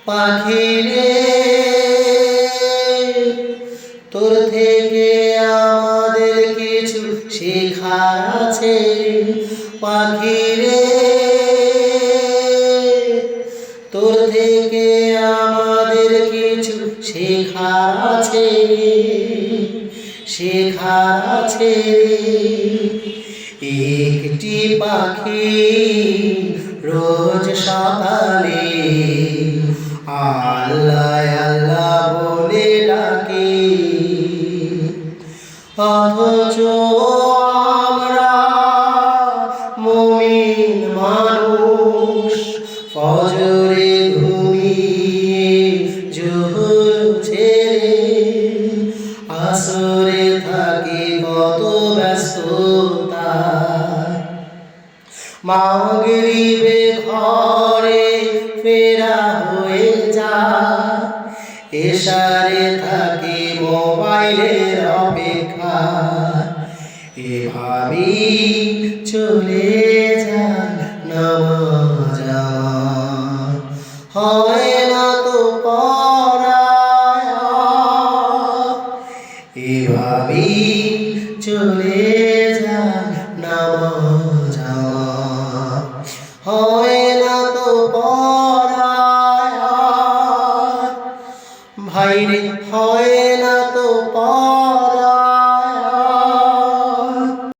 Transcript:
পাখিরে তোর থেকে আমাদের কিছু শেখার আছে। পাখিরে তোর থেকে আমাদের কিছু শেখার আছে, শেখার আছে। একটি পাখি রোজ সকালে আল্লাহ আল্লাহ বলে ডাকে, অথচ আমরা মুমিন মানুষ ফজরে ঘুমিয়ে জোহর ছেড়ে আসরে থাকি কত ব্যস্ততা। মাগরিবে ঘরে ফেরা হয়ে যায়, এশারে থাকি মোবাইলের অপেক্ষা। এভাবেই চলে যায় নামাজ আমার, হয় না তো পড়ায়। এভাবেই চলে যায় নামাজ।